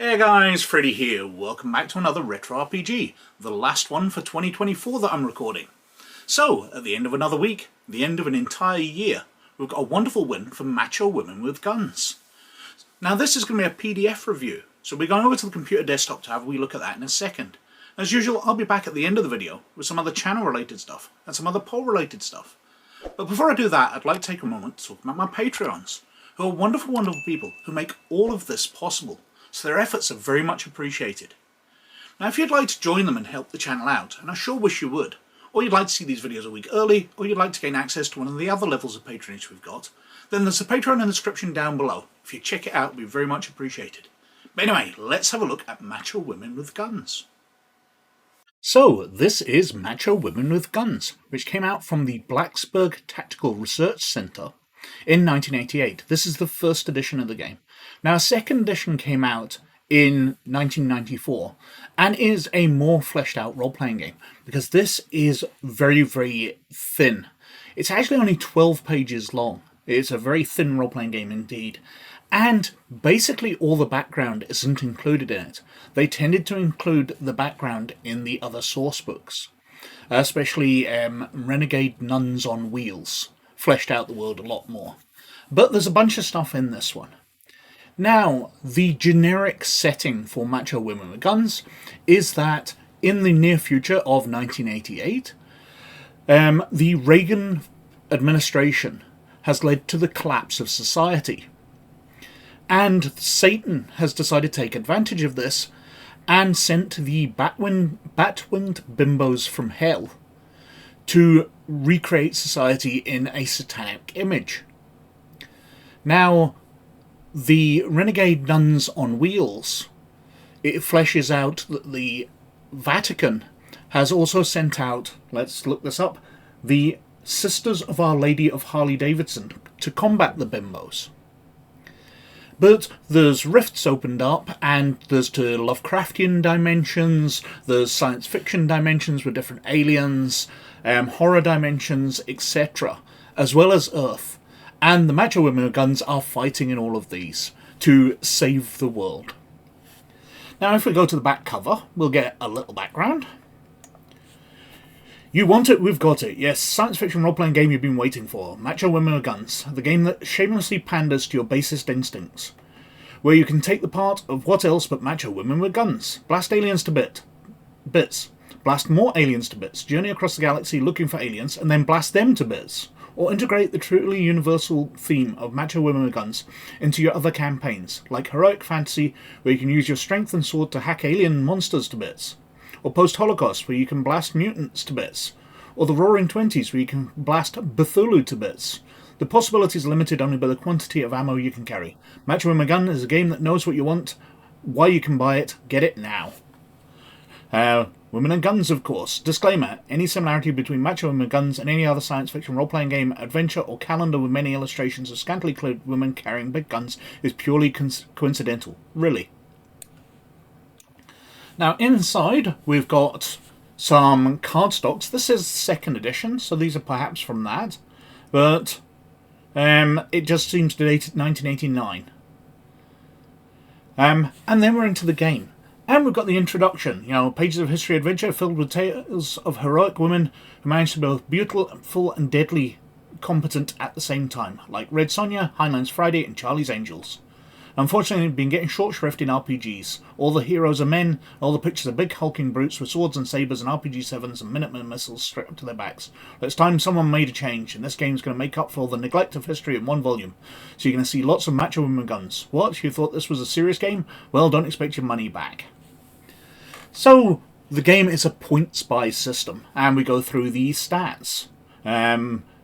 Hey guys, Freddy here. Welcome back to another Retro RPG, the last one for 2024 that I'm recording. So, at the end of another week, the end of an entire year, we've got a wonderful win for Macho Women with Guns. Now this is going to be a PDF review, so we're going over to the computer desktop to have a wee look at that in a second. As usual, I'll be back at the end of the video with some other channel related stuff and some other poll related stuff. But before I do that, I'd like to take a moment to talk about my Patreons, who are wonderful, wonderful people who make all of this possible. So their efforts are very much appreciated. Now if you'd like to join them and help the channel out, and I sure wish you would, or you'd like to see these videos a week early, or you'd like to gain access to one of the other levels of patronage we've got, then there's a Patreon in the description down below. If you check it out, it'll be very much appreciated. But anyway, let's have a look at Macho Women with Guns. So, this is Macho Women with Guns, which came out from the Blacksburg Tactical Research Center in 1988. This is the first edition of the game. Now, a second edition came out in 1994 and is a more fleshed out role-playing game because this is very, very thin. It's actually only 12 pages long. It's a very thin role-playing game indeed. And basically all the background isn't included in it. They tended to include the background in the other source books, especially Renegade Nuns on Wheels. Fleshed out the world a lot more. But there's a bunch of stuff in this one. Now, the generic setting for Macho Women with Guns is that in the near future of 1988, the Reagan administration has led to the collapse of society. And Satan has decided to take advantage of this and sent the Batwind bimbos from hell to recreate society in a satanic image. Now, the Renegade Nuns on Wheels, it fleshes out that the Vatican has also sent out, let's look this up, the Sisters of Our Lady of Harley Davidson to combat the bimbos. But there's rifts opened up, and there's to Lovecraftian dimensions, there's science fiction dimensions with different aliens, horror dimensions, etc., as well as Earth. And the Macho Women with Guns are fighting in all of these to save the world. Now if we go to the back cover, we'll get a little background. You want it, we've got it. Yes, science fiction role-playing game you've been waiting for. Macho Women with Guns, the game that shamelessly panders to your basest instincts. Where you can take the part of what else but Macho Women with Guns. Blast aliens to bits. Blast more aliens to bits. Journey across the galaxy looking for aliens, and then blast them to bits. Or integrate the truly universal theme of Macho Women with Guns into your other campaigns, like Heroic Fantasy, where you can use your strength and sword to hack alien monsters to bits. Or post-Holocaust, where you can blast mutants to bits. Or the Roaring Twenties, where you can blast Cthulhu to bits. The possibilities are limited only by the quantity of ammo you can carry. Macho Women with Guns is a game that knows what you want, why you can buy it, get it now. Women and Guns, of course. Disclaimer, any similarity between Macho Women with Guns and any other science fiction role-playing game, adventure, or calendar with many illustrations of scantily clad women carrying big guns is purely coincidental. Really. Now inside, we've got some cardstocks. This is second edition, so these are perhaps from that. But it just seems to date 1989. And then we're into the game. And we've got the introduction, pages of history adventure filled with tales of heroic women who managed to be both beautiful and deadly competent at the same time, like Red Sonja, Heinlein's Friday, and Charlie's Angels. Unfortunately, we've been getting short shrift in RPGs. All the heroes are men, all the pictures are big hulking brutes with swords and sabres and RPG-7s and Minuteman missiles strapped to their backs. But it's time someone made a change, and this game's going to make up for all the neglect of history in one volume. So you're going to see lots of Macho Women with Guns. What? You thought this was a serious game? Well, don't expect your money back. So, the game is a points-buy system, and we go through the stats.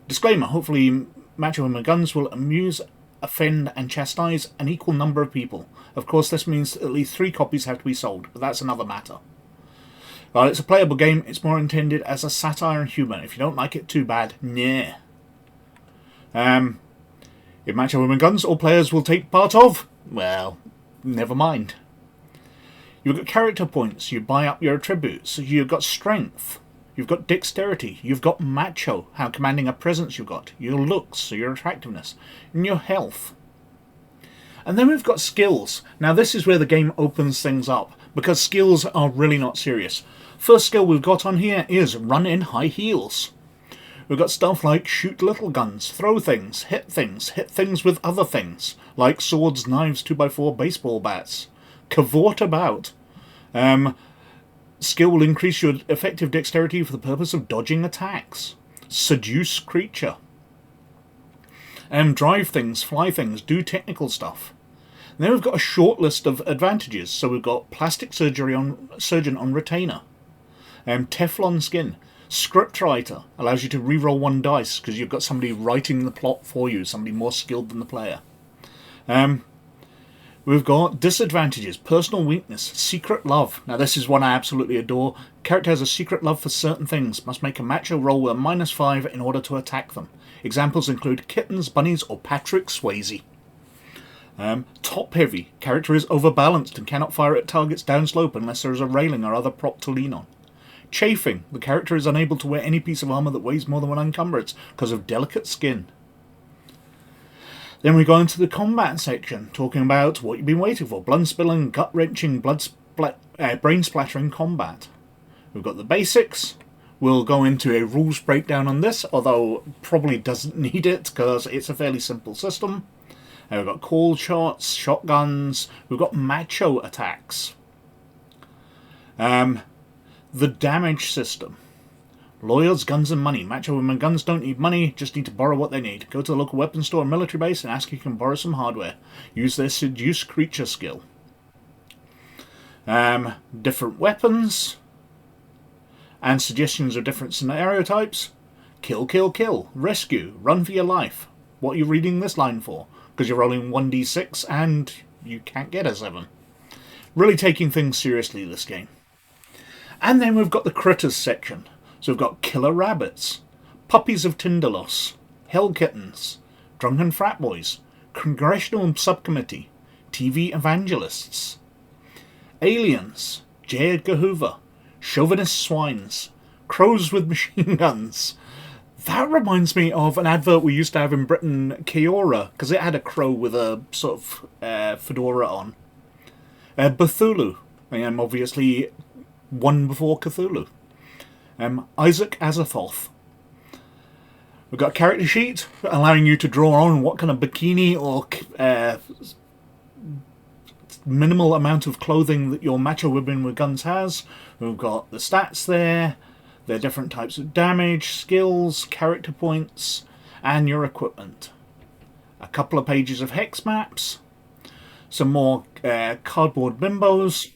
Disclaimer, hopefully Macho Women with Guns will amuse, offend, and chastise an equal number of people. Of course, this means at least 3 copies have to be sold, but that's another matter. While it's a playable game, it's more intended as a satire and humour. If you don't like it, too bad. Nah. In Macho Women with Guns, all players will take part of... well, never mind. You've got character points, you buy up your attributes, you've got strength, you've got dexterity, you've got macho, how commanding a presence you've got, your looks, your attractiveness, and your health. And then we've got skills. Now this is where the game opens things up, because skills are really not serious. First skill we've got on here is run in high heels. We've got stuff like shoot little guns, throw things, hit things with other things, like swords, knives, 2x4, baseball bats. Cavort about. Skill will increase your effective dexterity for the purpose of dodging attacks. Seduce creature. Drive things, fly things, do technical stuff. And then we've got a short list of advantages. So we've got plastic surgeon on retainer. Teflon skin. Scriptwriter allows you to reroll one dice because you've got somebody writing the plot for you, somebody more skilled than the player. We've got disadvantages, personal weakness, secret love. Now this is one I absolutely adore. Character has a secret love for certain things. Must make a macho roll with a -5 in order to attack them. Examples include kittens, bunnies, or Patrick Swayze. Top heavy. Character is overbalanced and cannot fire at targets downslope unless there is a railing or other prop to lean on. Chafing. The character is unable to wear any piece of armour that weighs more than one encumbrance because of delicate skin. Then we go into the combat section, talking about what you've been waiting for. Blood spilling, gut-wrenching, brain splattering combat. We've got the basics. We'll go into a rules breakdown on this, although probably doesn't need it because it's a fairly simple system. We've got call shots, shotguns. We've got macho attacks. The damage system. Lawyers, guns and money. Macho women guns don't need money, just need to borrow what they need. Go to the local weapons store or military base and ask if you can borrow some hardware. Use their seduce creature skill. Different weapons. And suggestions of different scenario types. Kill, kill, kill. Rescue. Run for your life. What are you reading this line for? Because you're rolling 1d6 and you can't get a 7. Really taking things seriously, this game. And then we've got the critters section. So we've got killer rabbits, puppies of Tindalos, hell kittens, drunken frat boys, congressional subcommittee, TV evangelists, aliens, J. Edgar Hoover, chauvinist swines, crows with machine guns. That reminds me of an advert we used to have in Britain, Keora, because it had a crow with a sort of fedora on. Cthulhu, obviously one before Cthulhu. Isaac Azathoth. We've got a character sheet allowing you to draw on what kind of bikini or minimal amount of clothing that your macho women with guns has. We've got the stats there, their different types of damage, skills, character points, and your equipment. A couple of pages of hex maps, some more cardboard bimbos,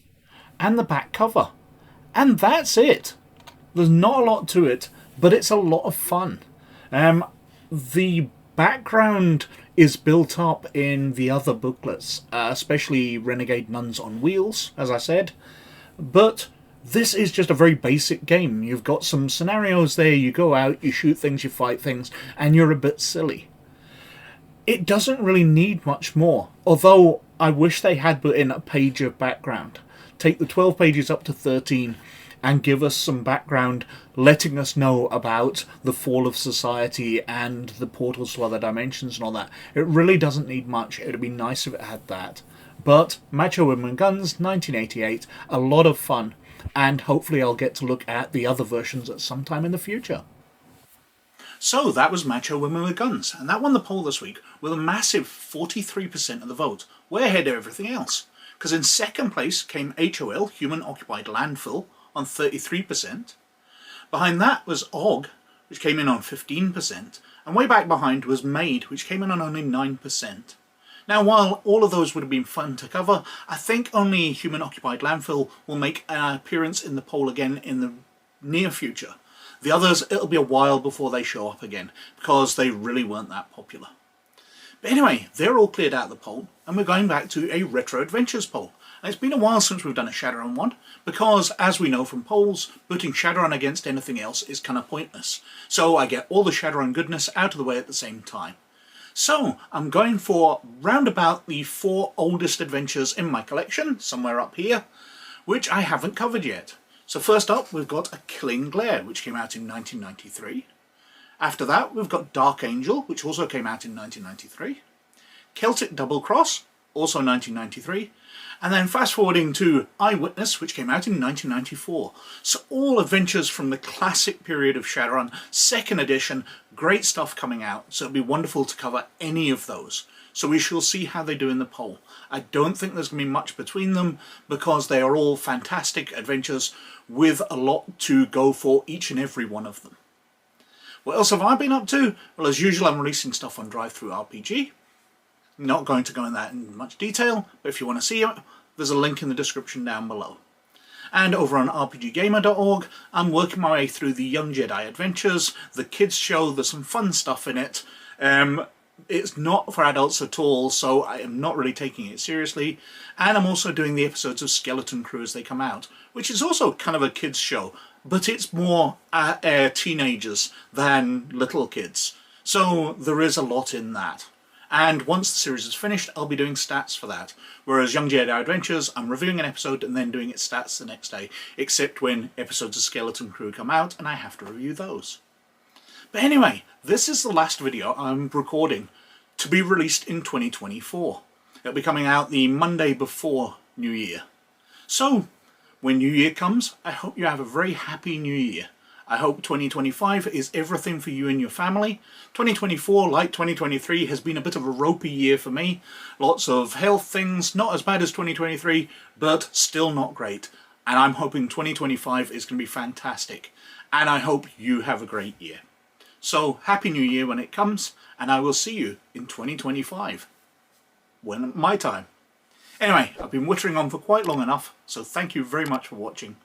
and the back cover. And that's it. There's not a lot to it, but it's a lot of fun. The background is built up in the other booklets, especially Renegade Nuns on Wheels, as I said. But this is just a very basic game. You've got some scenarios there, you go out, you shoot things, you fight things, and you're a bit silly. It doesn't really need much more, although I wish they had put in a page of background. Take the 12 pages up to 13 and give us some background, letting us know about the fall of society and the portals to other dimensions and all that. It really doesn't need much. It would be nice if it had that. But Macho Women Guns, 1988, a lot of fun, and hopefully I'll get to look at the other versions at some time in the future. So that was Macho Women with Guns, and that won the poll this week with a massive 43% of the vote, way ahead of everything else. Because in second place came HOL, Human Occupied Landfill, on 33%. Behind that was OG, which came in on 15%, and way back behind was Maid, which came in on only 9%. Now, while all of those would have been fun to cover, I think only Human Occupied Landfill will make an appearance in the poll again in the near future. The others, it'll be a while before they show up again, because they really weren't that popular. But anyway, they're all cleared out of the poll, and we're going back to a Retro Adventures poll. And it's been a while since we've done a Shadowrun one, because, as we know from polls, putting Shadowrun against anything else is kind of pointless. So I get all the Shadowrun goodness out of the way at the same time. So I'm going for roundabout the 4 oldest adventures in my collection, somewhere up here, which I haven't covered yet. So first up, we've got A Killing Glare, which came out in 1993. After that, we've got Dark Angel, which also came out in 1993. Celtic Double Cross, also 1993. And then fast forwarding to Eyewitness, which came out in 1994. So all adventures from the classic period of Shadowrun, second edition, great stuff coming out. So it'll be wonderful to cover any of those. So we shall see how they do in the poll. I don't think there's going to be much between them because they are all fantastic adventures with a lot to go for each and every one of them. What else have I been up to? Well, as usual, I'm releasing stuff on DriveThruRPG. Not going to go in that in much detail, but if you want to see it, there's a link in the description down below. And over on rpggamer.org, I'm working my way through the Young Jedi Adventures, the kids show. There's some fun stuff in it. It's not for adults at all, so I am not really taking it seriously. And I'm also doing the episodes of Skeleton Crew as they come out, which is also kind of a kids show, but it's more teenagers than little kids. So there is a lot in that. And once the series is finished, I'll be doing stats for that. Whereas Young Jedi Adventures, I'm reviewing an episode and then doing its stats the next day, except when episodes of Skeleton Crew come out and I have to review those. But anyway, this is the last video I'm recording to be released in 2024. It'll be coming out the Monday before New Year. So, when New Year comes, I hope you have a very happy New Year. I hope 2025 is everything for you and your family. 2024, like 2023, has been a bit of a ropey year for me. Lots of health things, not as bad as 2023, but still not great. And I'm hoping 2025 is going to be fantastic. And I hope you have a great year. So, Happy New Year when it comes, and I will see you in 2025. When my time. Anyway, I've been wittering on for quite long enough, so thank you very much for watching.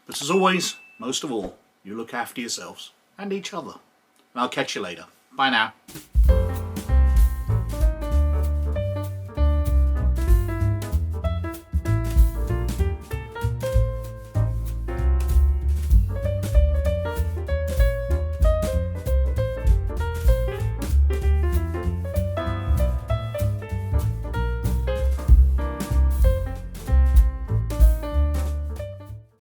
But as always, most of all, you look after yourselves and each other. And I'll catch you later. Bye now.